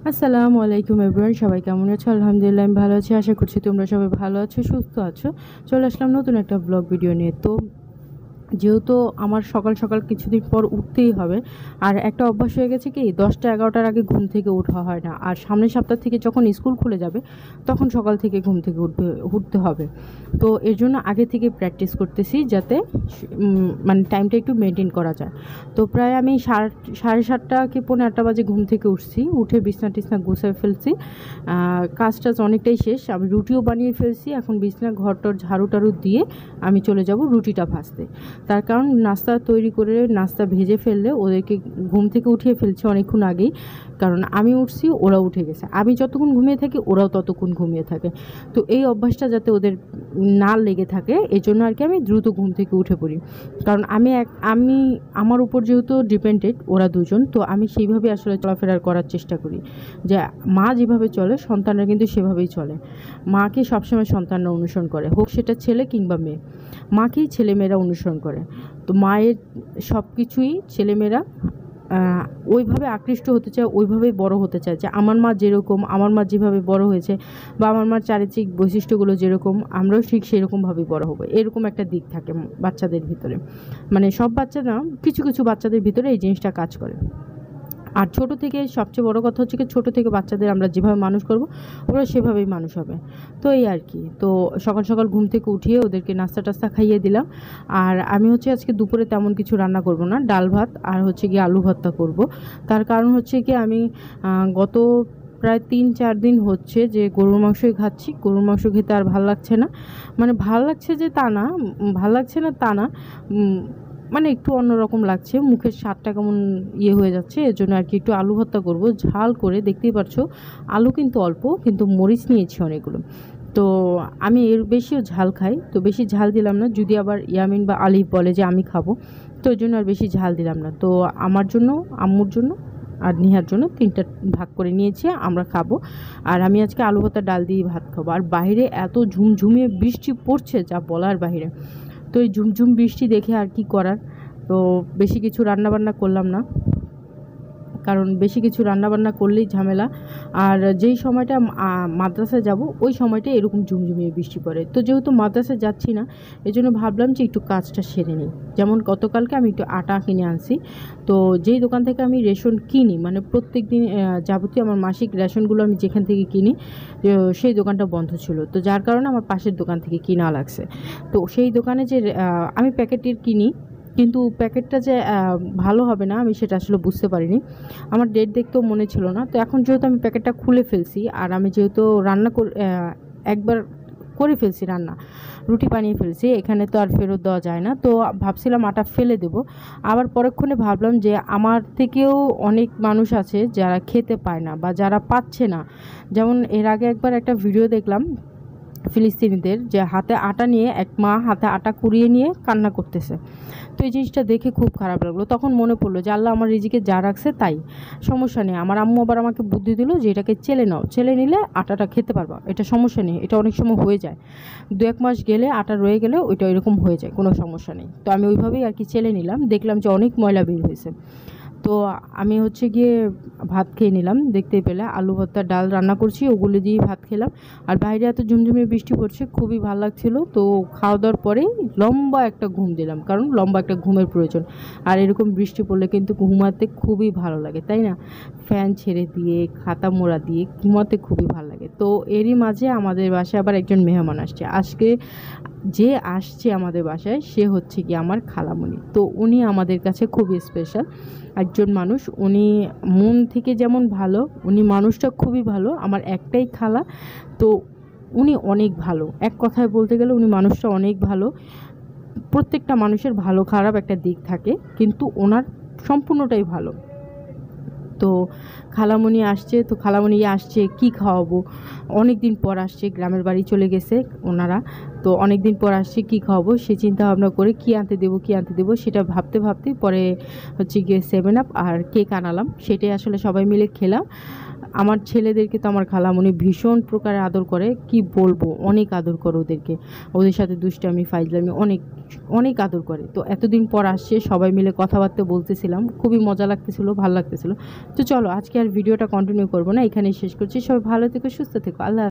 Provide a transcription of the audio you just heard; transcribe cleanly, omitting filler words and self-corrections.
আসসালামু আলাইকুম এভরিওয়ান, সবাই কেমন আছো? আলহামদুলিল্লাহ আমি ভালো আছি। আশা করছি তোমরা সবাই ভালো আছো, সুস্থ আছো। চলে আসলাম নতুন একটা ব্লগ ভিডিও নিয়ে। তো যেহেতু আমার সকাল সকাল কিছুদিন পর উঠতেই হবে, আর একটা অভ্যাস হয়ে গেছে কি 10টা-11টার আগে ঘুম থেকে ওঠা হয় না, আর সামনের সপ্তাহ থেকে যখন স্কুল খুলে যাবে তখন সকাল থেকে ঘুম থেকে উঠতে হবে। তো এর জন্য আগে থেকে প্র্যাকটিস করতেছি যাতে মানে টাইমটা একটু মেনটেন করা যায়। তো প্রায় আমি 7:30 কি 7:45 বাজে ঘুম থেকে উঠছি, উঠে বিছনা টিছনা গুছিয়ে ফেলছি, কাজ টাজ অনেকটাই শেষ। আমি রুটিও বানিয়ে ফেলছি, এখন বিছনা ঘরটর ঝাড়ু টাড়ু দিয়ে আমি চলে যাব রুটিটা ভাজতে। তার কারণ নাস্তা তৈরি করে নাস্তা ভেজে ফেললে ওদেরকে ঘুম থেকে উঠিয়ে ফেলছে অনেকক্ষণ আগেই, কারণ আমি উঠছি ওরা উঠে গেছে, আমি যতক্ষণ ঘুমিয়ে থাকি ওরাও ততক্ষণ ঘুমিয়ে থাকে। তো এই অভ্যাসটা যাতে ওদের না লেগে থাকে এই জন্য আর কি আমি দ্রুত ঘুম থেকে উঠে পড়ি। কারণ আমি আমার উপর যেহেতু ডিপেন্ডেড ওরা দুজন, তো আমি সেইভাবে আসলে চলাফেরা করার চেষ্টা করি যে মা যেভাবে চলে সন্তানরা কিন্তু সেভাবেই চলে। মাকে সবসময় সন্তানরা অনুসরণ করে, হোক সেটা ছেলে কিংবা মেয়ে, মাকেই ছেলেমেয়েরা অনুসরণ করে। তো মায়ের সব কিছুই ছেলেমেয়েরা ওইভাবে আকৃষ্ট হতে চায়, ওইভাবেই বড় হতে চায় যে আমার মা যেরকম, আমার মা যেভাবে বড় হয়েছে বা আমার মার চারিত্রিক বৈশিষ্ট্যগুলো যেরকম আমরাও ঠিক সেরকমভাবেই বড় হবো, এরকম একটা দিক থাকে বাচ্চাদের ভিতরে। মানে সব বাচ্চা না, কিছু কিছু বাচ্চাদের ভিতরে এই জিনিসটা কাজ করে। আর ছোটো থেকে সবচেয়ে বড় কথা হচ্ছে কি ছোটো থেকে বাচ্চাদের আমরা যেভাবে মানুষ করব ওরা সেভাবেই মানুষ হবে। তো এই আর কি। তো সকাল সকাল ঘুম থেকে উঠিয়ে ওদেরকে নাস্তা টাস্তা খাইয়ে দিলাম। আর আমি হচ্ছে আজকে দুপুরে তেমন কিছু রান্না করব না, ডাল ভাত আর হচ্ছে গিয়ে আলু ভর্তা করব। তার কারণ হচ্ছে কি আমি গত প্রায় 3-4 দিন হচ্ছে যে গরুর মাংসই খাচ্ছি। গরুর মাংস খেতে আর ভাল লাগছে না, মানে ভাল লাগছে যে তা না, ভাল লাগছে না তা না, মানে একটু অন্যরকম লাগছে, মুখের স্বাদটা কেমন হয়ে যাচ্ছে। এর জন্য আর কি একটু আলু ভর্তা করব ঝাল করে, দেখতেই পারছো আলু কিন্তু অল্প, কিন্তু মরিচ নিয়েছি অনেকগুলো। তো আমি এর বেশিও ঝাল খাই, তো বেশি ঝাল দিলাম না, যদি আবার ইয়ামিন বা আলিফ বলে যে আমি খাবো, তো ওই জন্য আর বেশি ঝাল দিলাম না। তো আমার জন্য, আম্মুর জন্য আর নিহার জন্য 3টা ভাগ করে নিয়েছি, আমরা খাবো। আর আমি আজকে আলু ভর্তা ডাল দিয়ে ভাত খাবো। আর বাইরে এত ঝুমঝুমিয়ে বৃষ্টি পড়ছে যা বলার বাইরে। তো এই ঝুমঝুম বৃষ্টি দেখে আর কি করার, তো বেশি কিছু রান্নাবান্না করলাম না, কারণ বেশি কিছু রান্নাবান্না করলেই ঝামেলা। আর যেই সময়টা মাদ্রাসায় যাব ওই সময়টা এরকম ঝুমঝুমিয়ে বৃষ্টি পড়ে। তো যেহেতু মাদ্রাসায় যাচ্ছি না এই জন্য ভাবলাম যে একটু কাজটা সেরে নিই। যেমন গতকালকে আমি একটু আটা কিনে আনছি, তো যেই দোকান থেকে আমি রেশন কিনি, মানে প্রত্যেক দিন যাবতীয় আমার মাসিক রেশনগুলো আমি যেখান থেকে কিনি সেই দোকানটা বন্ধ ছিল, তো যার কারণে আমার পাশের দোকান থেকে কিনা লাগছে। তো সেই দোকানে যে আমি প্যাকেটের কিনি, কিন্তু প্যাকেটটা যে ভালো হবে না আমি সেটা আসলে বুঝতে পারিনি, আমার ডেট দেখতেও মনে ছিল না। তো এখন যেহেতু আমি প্যাকেটটা খুলে ফেলছি, আর আমি যেহেতু রান্না একবার করে ফেলছি, রান্না রুটি বানিয়ে ফেলছি, এখানে তো আর ফেরত দেওয়া যায় না। তো ভাবছিলাম আটা ফেলে দেব, আবার পরক্ষণে ভাবলাম যে আমার থেকেও অনেক মানুষ আছে যারা খেতে পায় না বা যারা পাচ্ছে না। যেমন এর আগে একবার একটা ভিডিও দেখলাম ফিলিস্তিনিদের, যে হাতে আটা নিয়ে এক মা হাতে আটা কুড়িয়ে নিয়ে কান্না করতেছে। তো এই জিনিসটা দেখে খুব খারাপ লাগলো। তখন মনে পড়লো যে আল্লাহ আমার রিজিকে যা রাখছে তাই, সমস্যা নেই। আমার আম্মু আবার আমাকে বুদ্ধি দিল যে এটাকে চেলে নাও, চেলে নিলে আটাটা খেতে পারবা, এটা সমস্যা নেই, এটা অনেক সময় হয়ে যায়, 2-1 মাস গেলে আটা রয়ে গেলে ওইটা এরকম হয়ে যায়, কোনো সমস্যা নেই। তো আমি ওইভাবেই আর কি চেলে নিলাম, দেখলাম যে অনেক ময়লা বের হয়েছে। তো আমি হচ্ছে গিয়ে ভাত খেয়ে নিলাম, দেখতেই পেলে আলু ভর্তা ডাল রান্না করছি, ওগুলো দিয়েই ভাত খেলাম। আর বাইরে এত ঝুমঝুমিয়ে বৃষ্টি পড়ছে, খুবই ভালো লাগছিলো। তো খাওয়া দাওয়ার পরেই লম্বা একটা ঘুম দিলাম, কারণ লম্বা একটা ঘুমের প্রয়োজন। আর এরকম বৃষ্টি পড়লে কিন্তু ঘুমাতে খুবই ভালো লাগে, তাই না? ফ্যান ছেড়ে দিয়ে খাতা মোড়া দিয়ে ঘুমাতে খুবই ভালো লাগে। তো এরই মাঝে আমাদের বাসায় আবার একজন মেহমান আসছে। আজকে যে আসছে আমাদের বাসায় সে হচ্ছে কি আমার খালামণি। তো উনি আমাদের কাছে খুবই স্পেশাল একজন মানুষ, উনি মন থেকে যেমন ভালো, উনি মানুষটা খুবই ভালো। আমার একটাই খালা, তো উনি অনেক ভালো, এক কথায় বলতে গেলে উনি মানুষটা অনেক ভালো। প্রত্যেকটা মানুষের ভালো খারাপ একটা দিক থাকে, কিন্তু ওনার সম্পূর্ণটাই ভালো। তো খালামণি আসছে, তো খালামণি আসছে কি খাওয়াবো, অনেক দিন পর আসছে, গ্রামের বাড়ি চলে গেছে ওনারা, তো অনেক দিন পর আসছে কি খাওয়াবো সে চিন্তা ভাবনা করে কি আনতে দেবো সেটা ভাবতে ভাবতেই পরে হচ্ছে গিয়ে 7 আপ আর কেক আনালাম, সেটাই আসলে সবাই মিলে খেলাম। আমার ছেলেদেরকে তো আমার খালামণি ভীষণ প্রকারে আদর করে, কি বলবো, অনেক আদর করে ওদেরকে। ওদের সাথে দুষ্টামি ফাইজলামি অনেক অনেক আদর করে। তো এতদিন পর আসছে, সবাই মিলে কথাবার্তা বলতেছিলাম, খুবই মজা লাগতেছিল, ভালো লাগতেছিল। তো চলো আজকে আর ভিডিওটা কন্টিনিউ করবো না, এখানেই শেষ করছি। সবাই ভালো থেকো, সুস্থ থেকো, আল্লাহ।